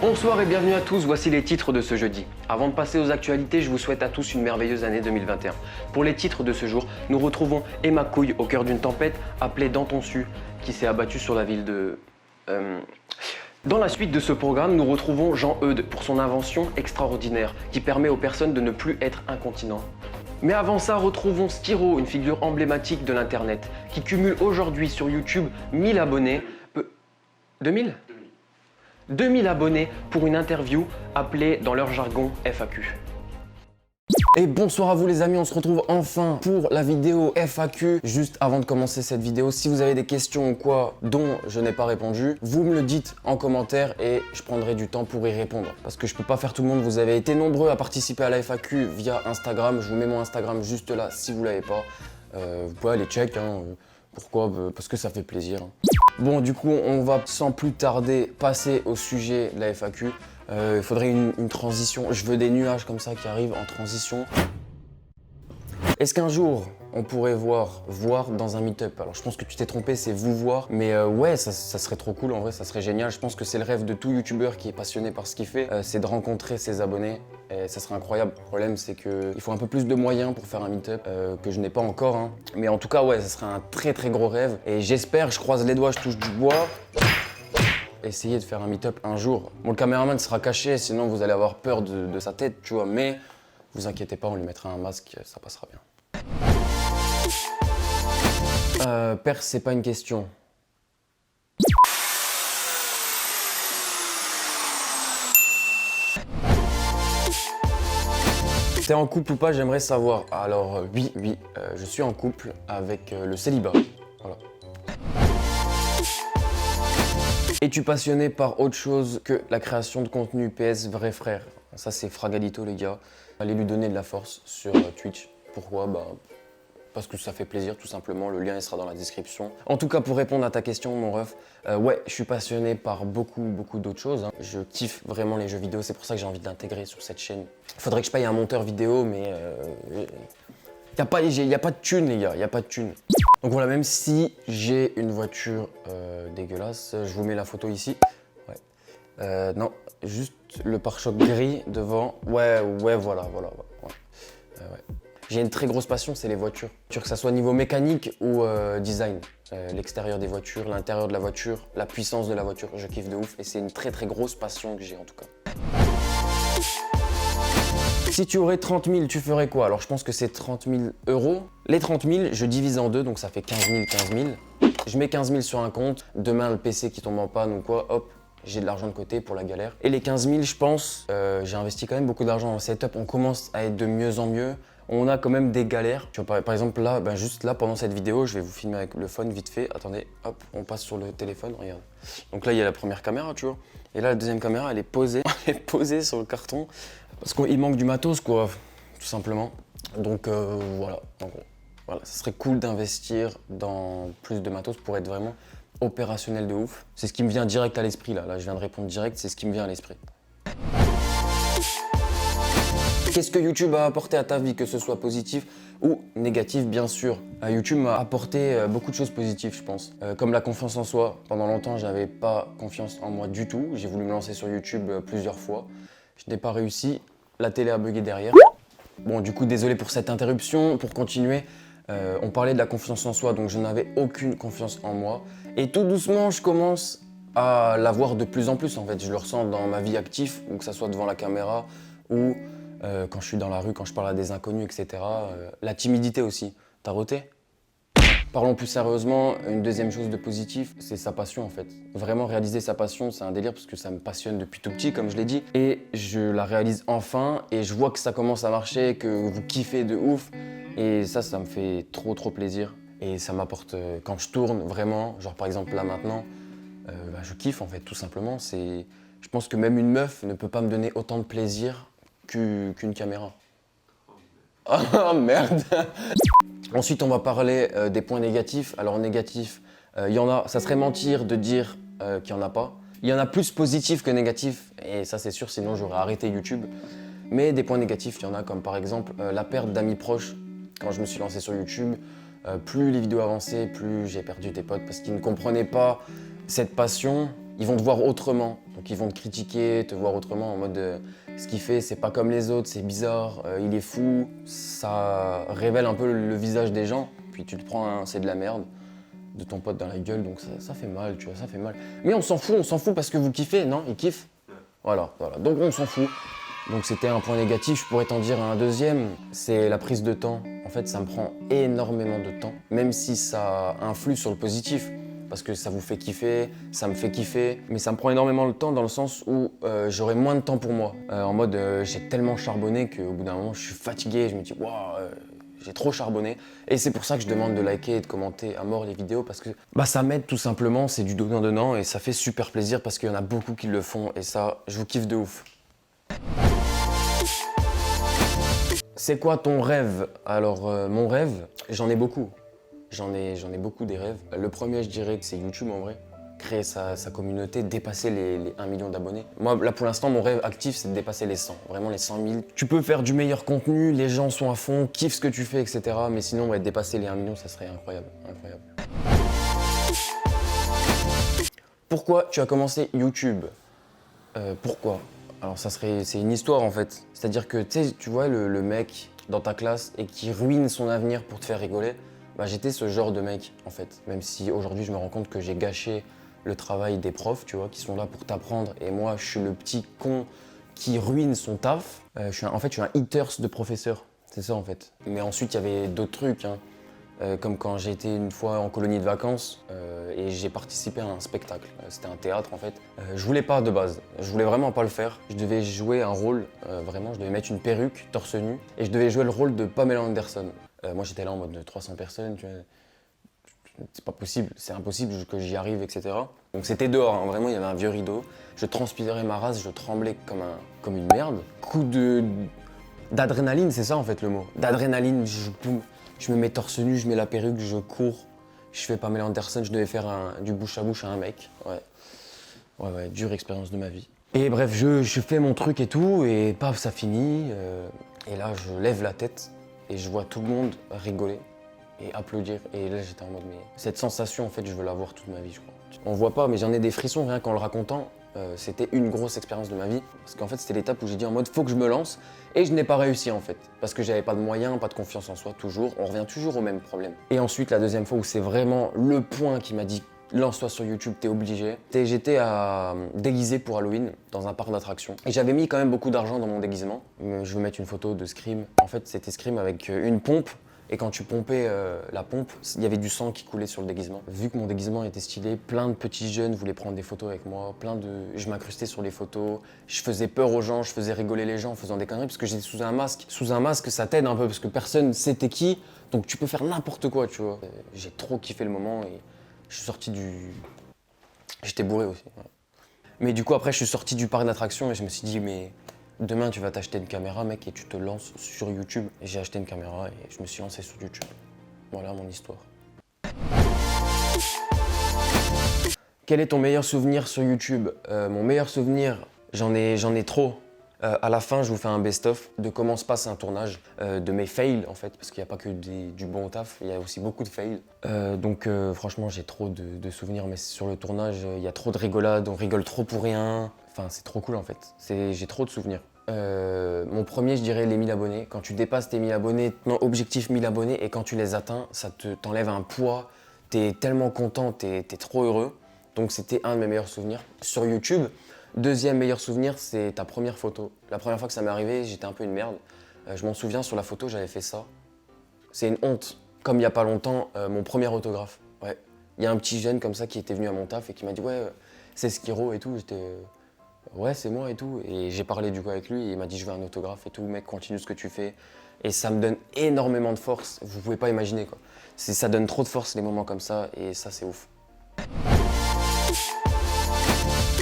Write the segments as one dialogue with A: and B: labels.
A: Bonsoir et bienvenue à tous, voici les titres de ce jeudi. Avant de passer aux actualités, je vous souhaite à tous une merveilleuse année 2021. Pour les titres de ce jour, nous retrouvons Emma Couille au cœur d'une tempête appelée Danton Su, qui s'est abattue sur la ville de... Dans la suite de ce programme, nous retrouvons Jean Eudes pour son invention extraordinaire qui permet aux personnes de ne plus être incontinents. Mais avant ça, retrouvons Stiro, une figure emblématique de l'internet, qui cumule aujourd'hui sur YouTube 1000 abonnés. 2000 2000 abonnés pour une interview appelée dans leur jargon FAQ. Et bonsoir à vous les amis, on se retrouve enfin pour la vidéo FAQ. Juste avant de commencer cette vidéo, si vous avez des questions ou quoi dont je n'ai pas répondu, vous me le dites en commentaire et je prendrai du temps pour y répondre. Parce que je peux pas faire tout le monde, vous avez été nombreux à participer à la FAQ via Instagram. Je vous mets mon Instagram juste là si vous l'avez pas. Vous pouvez aller check, hein. Pourquoi? Parce que ça fait plaisir. Bon, du coup, on va sans plus tarder passer au sujet de la FAQ. Il faudrait une transition. Je veux des nuages comme ça qui arrivent en transition. Est-ce qu'un jour, on pourrait voir dans un meet-up? Alors, je pense que tu t'es trompé, c'est vous voir. Mais ouais, ça serait trop cool, en vrai, ça serait génial. Je pense que c'est le rêve de tout youtubeur qui est passionné par ce qu'il fait. C'est de rencontrer ses abonnés. Et ça serait incroyable. Le problème, c'est qu'il faut un peu plus de moyens pour faire un meet-up, que je n'ai pas encore. Hein. Mais en tout cas, ouais, ça serait un très très gros rêve. Et j'espère, je croise les doigts, je touche du bois. Essayer de faire un meet-up un jour. Bon, le caméraman sera caché, sinon vous allez avoir peur de sa tête, tu vois. Mais vous inquiétez pas, on lui mettra un masque, ça passera bien. Perse, c'est pas une question. T'es en couple ou pas? J'aimerais savoir. Alors oui, je suis en couple avec le célibat. Voilà. Es-tu passionné par autre chose que la création de contenu PS vrai frère? Ça c'est Fragalito les gars. Allez lui donner de la force sur Twitch. Pourquoi? Parce que ça fait plaisir tout simplement, le lien il sera dans la description. En tout cas pour répondre à ta question mon ref, ouais je suis passionné par beaucoup d'autres choses. Hein. Je kiffe vraiment les jeux vidéo, c'est pour ça que j'ai envie de l'intégrer sur cette chaîne. Il faudrait que je paye un monteur vidéo mais y a pas de thune les gars, y a pas de thune. Donc voilà, même si j'ai une voiture dégueulasse, je vous mets la photo ici. Ouais. Non, juste le pare-choc gris devant. Ouais, voilà. Ouais. J'ai une très grosse passion, c'est les voitures. Que ça soit niveau mécanique ou design. L'extérieur des voitures, l'intérieur de la voiture, la puissance de la voiture, je kiffe de ouf. Et c'est une très grosse passion que j'ai en tout cas. Si tu aurais 30 000, tu ferais quoi? Alors je pense que c'est 30 000 euros. Les 30 000, je divise en deux, donc ça fait 15 000. Je mets 15 000 sur un compte. Demain, le PC qui tombe en panne ou quoi, hop, j'ai de l'argent de côté pour la galère. Et les 15 000, je pense, j'ai investi quand même beaucoup d'argent dans le setup. On commence à être de mieux en mieux. On a quand même des galères. Tu vois, par exemple, là, juste là, pendant cette vidéo, je vais vous filmer avec le phone vite fait. Attendez, hop, on passe sur le téléphone, regarde. Donc là, il y a la première caméra, tu vois. Et là, la deuxième caméra, elle est posée, sur le carton. Parce qu'il manque du matos, quoi, tout simplement. Donc voilà, en gros. Voilà, ça serait cool d'investir dans plus de matos pour être vraiment opérationnel de ouf. C'est ce qui me vient direct à l'esprit, là. Là, je viens de répondre direct, c'est ce qui me vient à l'esprit. Qu'est-ce que YouTube a apporté à ta vie, que ce soit positif ou négatif, bien sûr. YouTube m'a apporté beaucoup de choses positives, je pense. Comme la confiance en soi. Pendant longtemps, j'avais pas confiance en moi du tout. J'ai voulu me lancer sur YouTube plusieurs fois. Je n'ai pas réussi. La télé a bugué derrière. Bon, du coup, désolé pour cette interruption. Pour continuer, on parlait de la confiance en soi, donc je n'avais aucune confiance en moi. Et tout doucement, je commence à l'avoir de plus en plus, en fait. Je le ressens dans ma vie active, ou que ça soit devant la caméra, ou quand je suis dans la rue, quand je parle à des inconnus, etc. La timidité aussi. T'as roté? Parlons plus sérieusement, une deuxième chose de positif, c'est sa passion en fait. Vraiment réaliser sa passion, c'est un délire parce que ça me passionne depuis tout petit, comme je l'ai dit. Et je la réalise enfin et je vois que ça commence à marcher, que vous kiffez de ouf. Et ça me fait trop plaisir. Et ça m'apporte, quand je tourne vraiment, genre par exemple là maintenant, je kiffe en fait tout simplement. Je pense que même une meuf ne peut pas me donner autant de plaisir qu'une caméra. Oh merde. Ensuite, on va parler des points négatifs. Alors négatifs, il y en a, ça serait mentir de dire qu'il n'y en a pas. Il y en a plus positifs que négatifs, et ça c'est sûr, sinon j'aurais arrêté YouTube. Mais des points négatifs, il y en a comme par exemple la perte d'amis proches. Quand je me suis lancé sur YouTube, plus les vidéos avançaient, plus j'ai perdu des potes parce qu'ils ne comprenaient pas cette passion.
B: ils vont te voir autrement. Donc ils vont te critiquer, te voir autrement en mode ce qu'il fait, c'est pas comme les autres, c'est bizarre, il est fou. Ça révèle un peu le visage des gens. Puis tu te prends un c'est de la merde de ton pote dans la gueule, donc ça fait mal, tu vois, ça fait mal. Mais on s'en fout parce que vous kiffez, non? Ils kiffent. Voilà. Donc on s'en fout. Donc c'était un point négatif, je pourrais t'en dire un deuxième, c'est la prise de temps. En fait, ça me prend énormément de temps, même si ça influe sur le positif, parce que ça vous fait kiffer, ça me fait kiffer, mais ça me prend énormément de temps dans le sens où j'aurai moins de temps pour moi. En mode, j'ai tellement charbonné qu'au bout d'un moment, je suis fatigué, je me dis, waouh, j'ai trop charbonné. Et c'est pour ça que je demande de liker et de commenter à mort les vidéos, parce que ça m'aide tout simplement, c'est du donnant-donnant, et ça fait super plaisir parce qu'il y en a beaucoup qui le font, et ça, je vous kiffe de ouf. C'est quoi ton rêve? Alors, mon rêve, j'en ai beaucoup. J'en ai beaucoup des rêves. Le premier, je dirais que c'est YouTube en vrai. Créer sa communauté, dépasser les 1 million d'abonnés. Moi, là, pour l'instant, mon rêve actif, c'est de dépasser les 100. Vraiment, les 100 000. Tu peux faire du meilleur contenu, les gens sont à fond, kiffent ce que tu fais, etc. Mais sinon, ouais, dépasser les 1 million, ça serait incroyable. Incroyable. Pourquoi tu as commencé YouTube? Pourquoi? Alors c'est une histoire en fait. C'est-à-dire que tu vois le mec dans ta classe et qui ruine son avenir pour te faire rigoler, j'étais ce genre de mec en fait. Même si aujourd'hui je me rends compte que j'ai gâché le travail des profs, tu vois, qui sont là pour t'apprendre et moi je suis le petit con qui ruine son taf. En fait je suis un haters de professeur, c'est ça en fait. Mais ensuite il y avait d'autres trucs, hein. Comme quand j'ai été une fois en colonie de vacances et j'ai participé à un spectacle. C'était un théâtre en fait. Je voulais pas de base, je voulais vraiment pas le faire. Je devais jouer un rôle, vraiment, je devais mettre une perruque, torse nu, et je devais jouer le rôle de Pamela Anderson. Moi j'étais là en mode de 300 personnes, tu vois. C'est pas possible, c'est impossible que j'y arrive, etc. Donc c'était dehors, hein. Vraiment il y avait un vieux rideau. Je transpirais ma race, je tremblais comme une merde. Coup d'adrénaline, c'est ça en fait le mot. D'adrénaline, je me mets torse nu, je mets la perruque, je cours. Je fais Pamela Anderson, je devais faire du bouche à bouche à un mec. Ouais, dure expérience de ma vie. Et bref, je fais mon truc et tout, et paf, ça finit. Et là, je lève la tête et je vois tout le monde rigoler et applaudir. Et là, j'étais en mode, mais cette sensation, en fait, je veux l'avoir toute ma vie, je crois. On voit pas, mais j'en ai des frissons rien qu'en le racontant. C'était une grosse expérience de ma vie. Parce qu'en fait, c'était l'étape où j'ai dit en mode, faut que je me lance. Et je n'ai pas réussi en fait. Parce que j'avais pas de moyens, pas de confiance en soi, toujours. On revient toujours au même problème. Et ensuite, la deuxième fois où c'est vraiment le point qui m'a dit, lance-toi sur YouTube, t'es obligé. J'étais déguisé pour Halloween dans un parc d'attractions. Et j'avais mis quand même beaucoup d'argent dans mon déguisement. Je veux mettre une photo de Scream. En fait, c'était Scream avec une pompe. Et quand tu pompais la pompe, il y avait du sang qui coulait sur le déguisement. Vu que mon déguisement était stylé, plein de petits jeunes voulaient prendre des photos avec moi. Je m'incrustais sur les photos, je faisais peur aux gens, je faisais rigoler les gens en faisant des conneries parce que j'étais sous un masque. Sous un masque, ça t'aide un peu parce que personne ne sait t'es qui, donc tu peux faire n'importe quoi, tu vois. J'ai trop kiffé le moment et je suis sorti J'étais bourré aussi. Ouais. Mais du coup, après, je suis sorti du parc d'attractions et je me suis dit, mais demain, tu vas t'acheter une caméra, mec, et tu te lances sur YouTube. Et j'ai acheté une caméra et je me suis lancé sur YouTube. Voilà mon histoire. Quel est ton meilleur souvenir sur YouTube? Mon meilleur souvenir, j'en ai trop. À la fin, je vous fais un best-of de comment se passe un tournage, de mes fails en fait, parce qu'il n'y a pas que du bon taf, il y a aussi beaucoup de fails. Donc franchement, j'ai trop de souvenirs, mais sur le tournage, il y a trop de rigolades, on rigole trop pour rien. Enfin, c'est trop cool en fait. J'ai trop de souvenirs. Mon premier, je dirais les 1000 abonnés. Quand tu dépasses tes 1000 abonnés, non, objectif 1000 abonnés, et quand tu les atteins, ça t'enlève un poids. T'es tellement content, t'es trop heureux. Donc c'était un de mes meilleurs souvenirs. Sur YouTube, deuxième meilleur souvenir, c'est ta première photo. La première fois que ça m'est arrivé, j'étais un peu une merde. Je m'en souviens, sur la photo, j'avais fait ça. C'est une honte. Comme il n'y a pas longtemps, mon premier autographe. Ouais. Il y a un petit jeune comme ça qui était venu à mon taf et qui m'a dit « Ouais, c'est Skiro et tout ». J'étais « Ouais, c'est moi et tout ». Et j'ai parlé du coup avec lui et il m'a dit « Je veux un autographe et tout, mec, continue ce que tu fais ». Et ça me donne énormément de force. Vous pouvez pas imaginer quoi. Ça donne trop de force les moments comme ça et ça, c'est ouf.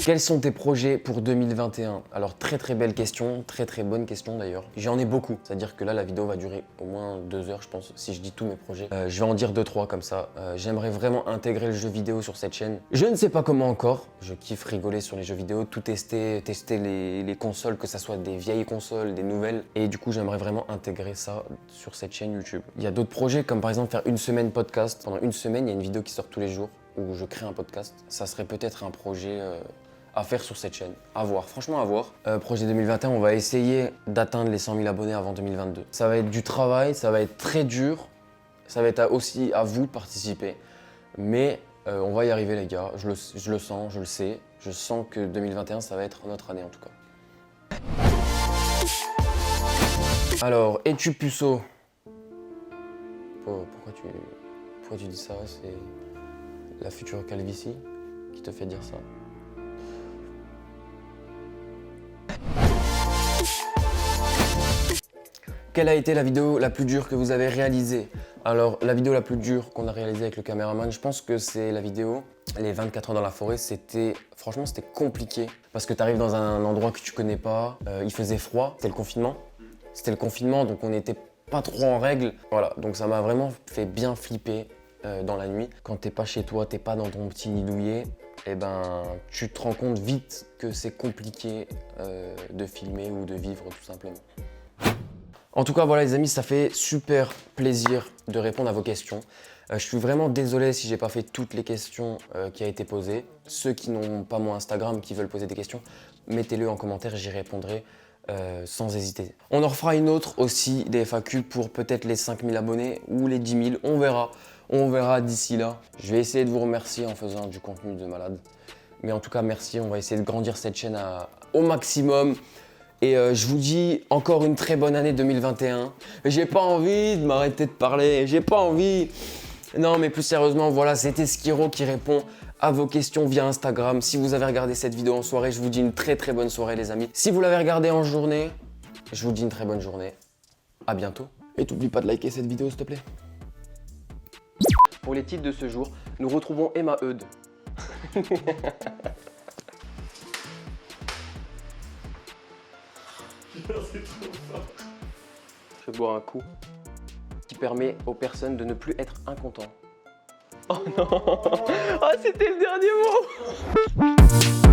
B: Quels sont tes projets pour 2021? Alors très belle question, très bonne question d'ailleurs. J'en ai beaucoup, c'est-à-dire que là la vidéo va durer au moins 2 heures je pense, si je dis tous mes projets. Je vais en dire 2-3 comme ça. J'aimerais vraiment intégrer le jeu vidéo sur cette chaîne. Je ne sais pas comment encore, je kiffe rigoler sur les jeux vidéo, tout tester les consoles, que ça soit des vieilles consoles, des nouvelles. Et du coup j'aimerais vraiment intégrer ça sur cette chaîne YouTube. Il y a d'autres projets comme par exemple faire une semaine podcast. Pendant une semaine il y a une vidéo qui sort tous les jours. où je crée un podcast. Ça serait peut-être un projet à faire sur cette chaîne. À voir, franchement à voir. Projet 2021, on va essayer d'atteindre les 100 000 abonnés avant 2022. Ça va être du travail, ça va être très dur. Ça va être aussi à vous de participer. Mais on va y arriver les gars, je le sens, je le sais. Je sens que 2021, ça va être notre année en tout cas. Alors, es-tu puceau? Pourquoi tu dis ça? C'est la future calvitie qui te fait dire ça. Quelle a été la vidéo la plus dure que vous avez réalisée? Alors, la vidéo la plus dure qu'on a réalisée avec le caméraman, je pense que c'est la vidéo les 24 heures dans la forêt. Franchement, c'était compliqué parce que tu arrives dans un endroit que tu connais pas, il faisait froid, c'était le confinement. C'était le confinement, donc on n'était pas trop en règle. Voilà, donc ça m'a vraiment fait bien flipper dans la nuit. Quand t'es pas chez toi, t'es pas dans ton petit nid douillet, et ben tu te rends compte vite que c'est compliqué de filmer ou de vivre tout simplement. En tout cas, voilà les amis, ça fait super plaisir de répondre à vos questions. Je suis vraiment désolé si j'ai pas fait toutes les questions qui ont été posées. Ceux qui n'ont pas mon Instagram, qui veulent poser des questions, mettez-le en commentaire, j'y répondrai sans hésiter. On en refera une autre aussi, des FAQ pour peut-être les 5000 abonnés ou les 10 000, on verra. On verra d'ici là. Je vais essayer de vous remercier en faisant du contenu de malade. Mais en tout cas, merci, on va essayer de grandir cette chaîne au maximum. Et je vous dis encore une très bonne année 2021. J'ai pas envie de m'arrêter de parler, j'ai pas envie. Non, mais plus sérieusement, voilà, c'était Skiro qui répond à vos questions via Instagram. Si vous avez regardé cette vidéo en soirée, je vous dis une très très bonne soirée les amis. Si vous l'avez regardée en journée, je vous dis une très bonne journée. À bientôt. Et t'oublie pas de liker cette vidéo s'il te plaît.
A: Pour les titres de ce jour, nous retrouvons Emma Eudes. Je bois un coup qui permet aux personnes de ne plus être incontents. Oh non! Oh, c'était le dernier mot!